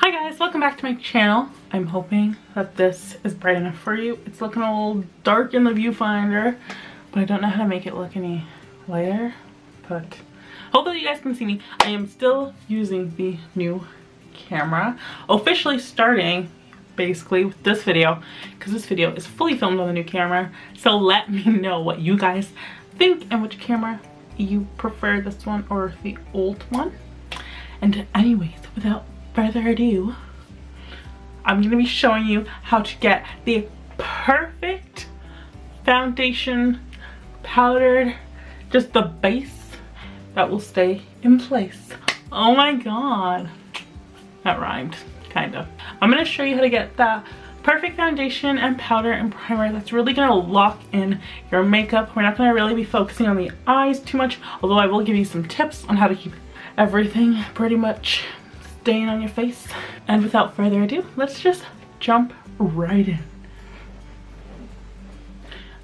Hi guys, welcome back to my channel. I'm hoping that this is bright enough for you. It's looking a little dark in the viewfinder, but I don't know how to make it look any lighter, but hopefully you guys can see me. I am still using the new camera, officially starting basically with this video, because this video is fully filmed on the new camera. So let me know what you guys think and which camera you prefer, this one or the old one. And anyways, without further ado, I'm going to be showing you how to get the perfect foundation, powdered, just the base that will stay in place. Oh my god, that rhymed, kind of. I'm going to show you how to get that perfect foundation and powder and primer that's really going to lock in your makeup. We're not going to really be focusing on the eyes too much, although I will give you some tips on how to keep everything pretty much staying on your face. And without further ado, let's just jump right in.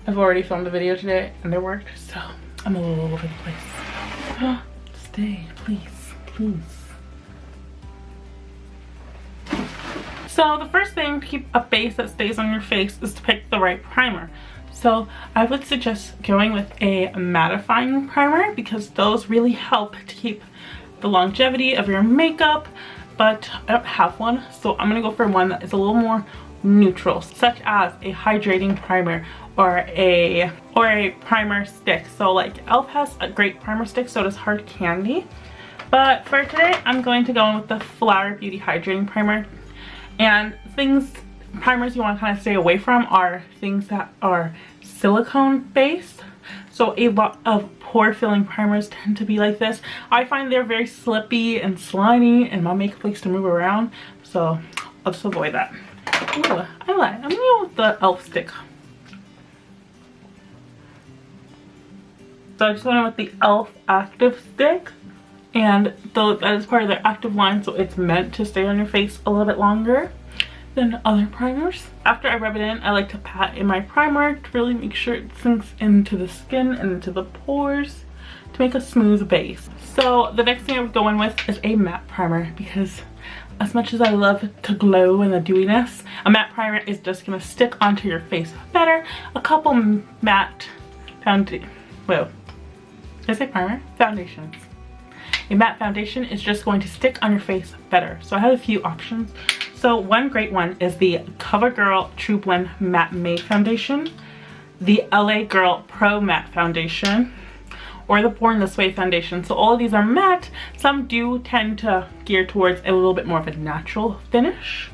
I've already filmed a video today and it worked, so I'm a little over the place. Stay, please, please. So the first thing to keep a base that stays on your face is to pick the right primer. So I would suggest going with a mattifying primer because those really help to keep the longevity of your makeup, but I don't have one, so I'm gonna go for one that is a little more neutral, such as a hydrating primer or a primer stick. So like e.l.f. has a great primer stick, so does Hard Candy. But for today, I'm going to go in with the Flower Beauty hydrating primer. And primers you want to kind of stay away from are things that are silicone based. So a lot of pore filling primers tend to be like this. I find they're very slippy and slimy and my makeup likes to move around, so I'll just avoid that. Ooh, I'm gonna go with the e.l.f. stick. So I just went in with the e.l.f. active stick, and that is part of their active line, so it's meant to stay on your face a little bit longer than other primers. After I rub it in, I like to pat in my primer to really make sure it sinks into the skin and into the pores to make a smooth base. So the next thing I would go in with is a matte primer, because as much as I love to glow in the dewiness, a matte primer is just gonna stick onto your face better. A couple matte foundations. A matte foundation is just going to stick on your face better. So I have a few options. So one great one is the CoverGirl True Blend Matte Made Foundation, the LA Girl Pro Matte Foundation, or the Born This Way Foundation. So all of these are matte. Some do tend to gear towards a little bit more of a natural finish.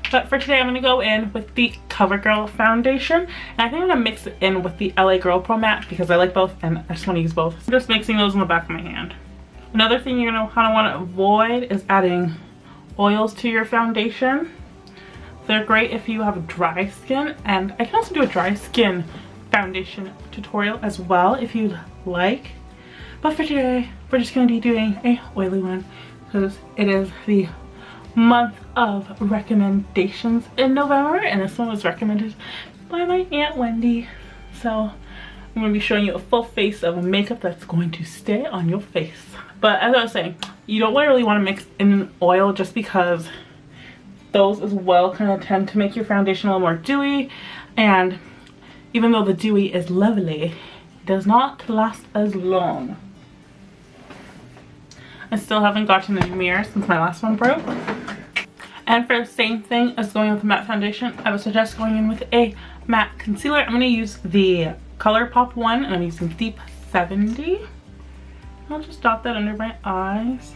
But for today, I'm going to go in with the CoverGirl Foundation. And I think I'm going to mix it in with the LA Girl Pro Matte because I like both and I just want to use both. So I'm just mixing those in the back of my hand. Another thing you're going to kind of want to avoid is adding oils to your foundation. They're great if you have dry skin, and I can also do a dry skin foundation tutorial as well if you'd like. But for today, we're just going to be doing a oily one because it is the month of recommendations in November, and this one was recommended by my Aunt Wendy. So I'm going to be showing you a full face of makeup that's going to stay on your face. But as I was saying, you don't really want to mix in an oil just because those as well kind of tend to make your foundation a little more dewy. And even though the dewy is lovely, it does not last as long. I still haven't gotten a new mirror since my last one broke. And for the same thing as going with the matte foundation, I would suggest going in with a matte concealer. I'm going to use the ColourPop one, and I'm using Deep 70. I'll just dot that under my eyes.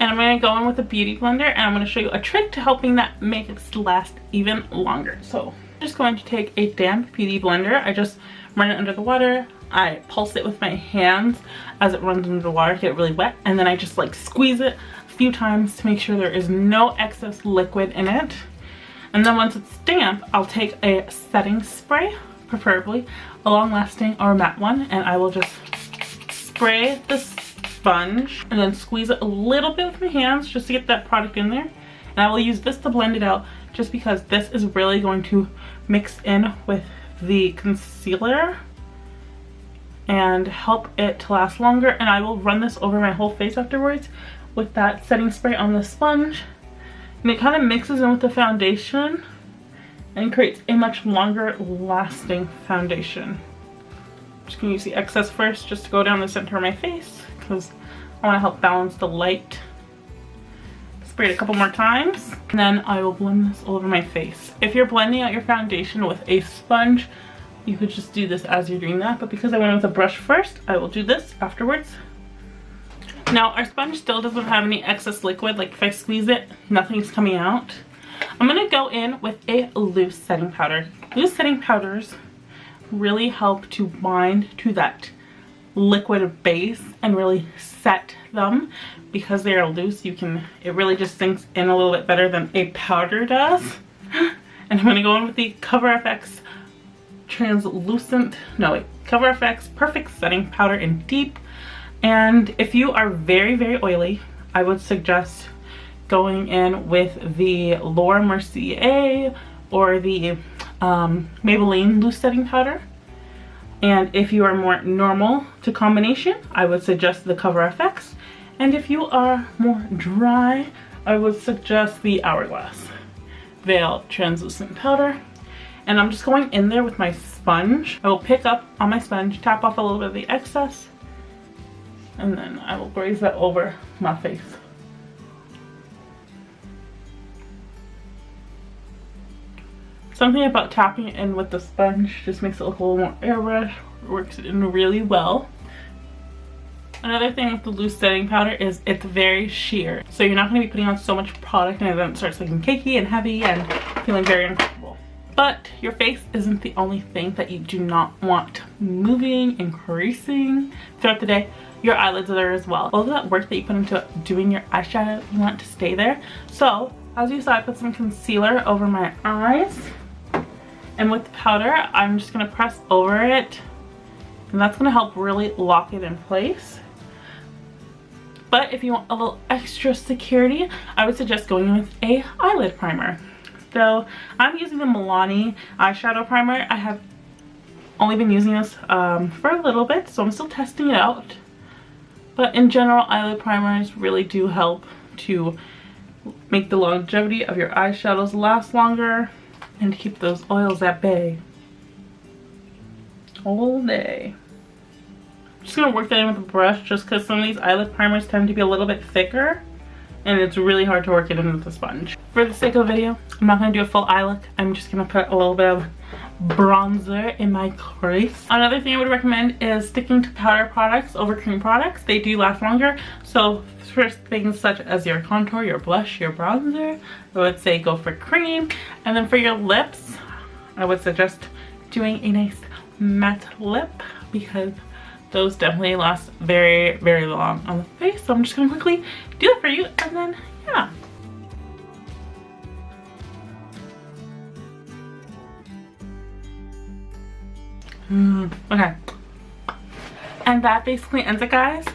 And I'm going to go in with a beauty blender, and I'm going to show you a trick to helping that make it last even longer. So I'm just going to take a damp beauty blender. I just run it under the water. I pulse it with my hands as it runs under the water to get it really wet. And then I just like squeeze it a few times to make sure there is no excess liquid in it. And then once it's damp, I'll take a setting spray, preferably a long-lasting or matte one, and I will just spray the sponge and then squeeze it a little bit with my hands just to get that product in there. And I will use this to blend it out just because this is really going to mix in with the concealer and help it to last longer. And I will run this over my whole face afterwards with that setting spray on the sponge, and it kind of mixes in with the foundation and creates a much longer lasting foundation. I'm just gonna use the excess first just to go down the center of my face because I want to help balance the light. Spray it a couple more times and then I will blend this all over my face. If you're blending out your foundation with a sponge, you could just do this as you're doing that, but because I went with a brush first, I will do this afterwards. Now our sponge still doesn't have any excess liquid, like if I squeeze it, nothing's coming out. I'm gonna go in with a loose setting powder. Loose setting powders really help to bind to that liquid base and really set them. Because they are loose, it really just sinks in a little bit better than a powder does. And I'm gonna go in with the CoverFX CoverFX Perfect Setting Powder in Deep. And if you are very, very oily, I would suggest going in with the Laura Mercier or the Maybelline Loose Setting Powder. And if you are more normal to combination, I would suggest the CoverFX. And if you are more dry, I would suggest the Hourglass Veil Translucent Powder. And I'm just going in there with my sponge. I will pick up on my sponge, tap off a little bit of the excess, and then I will graze that over my face. Something about tapping it in with the sponge just makes it look a little more airbrush. It works in really well. Another thing with the loose setting powder is it's very sheer. So you're not going to be putting on so much product and then it starts looking cakey and heavy and feeling very uncomfortable. But your face isn't the only thing that you do not want moving and creasing throughout the day. Your eyelids are there as well. All of that work that you put into doing your eyeshadow, you want it to stay there. So as you saw, I put some concealer over my eyes. And with the powder, I'm just going to press over it. And that's going to help really lock it in place. But if you want a little extra security, I would suggest going with a eyelid primer. So I'm using the Milani eyeshadow primer. I have only been using this for a little bit, so I'm still testing it out. But in general, eyelid primers really do help to make the longevity of your eyeshadows last longer and keep those oils at bay all day. I'm just gonna work that in with a brush just because some of these eyelid primers tend to be a little bit thicker and it's really hard to work it in with the sponge. For the sake of the video, I'm not gonna do a full eye look. I'm just gonna put a little bit of bronzer in my crease. Another thing I would recommend is sticking to powder products over cream products. They do last longer. So for things such as your contour, your blush, your bronzer, I would say go for cream. And then for your lips, I would suggest doing a nice matte lip because those definitely last very, very long on the face. So I'm just gonna quickly do it for you and then, yeah. Okay. And that basically ends it, guys.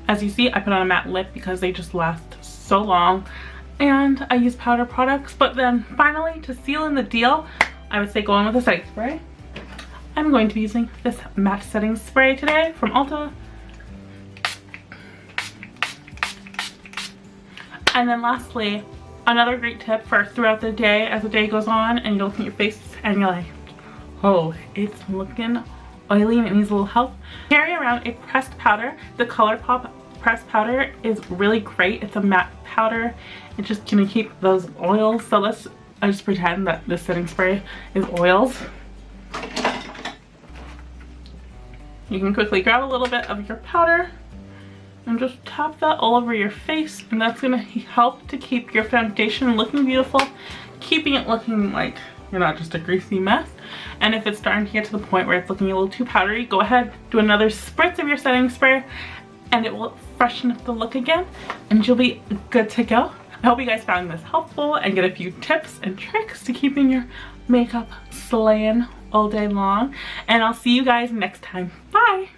As you see, I put on a matte lip because they just last so long. And I use powder products. But then finally, to seal in the deal, I would say go in with a setting spray. I'm going to be using this matte setting spray today from Ulta. And then lastly, another great tip for throughout the day as the day goes on and you look at your face and you're like, oh, it's looking oily and it needs a little help. Carry around a pressed powder. The ColourPop pressed powder is really great. It's a matte powder. It's just gonna keep those oils. So I just pretend that this setting spray is oils. You can quickly grab a little bit of your powder and just tap that all over your face, and that's gonna help to keep your foundation looking beautiful, keeping it looking like you're not just a greasy mess. And if it's starting to get to the point where it's looking a little too powdery, go ahead, do another spritz of your setting spray and it will freshen up the look again and you'll be good to go. I hope you guys found this helpful and get a few tips and tricks to keeping your makeup slaying all day long. And I'll see you guys next time. Bye!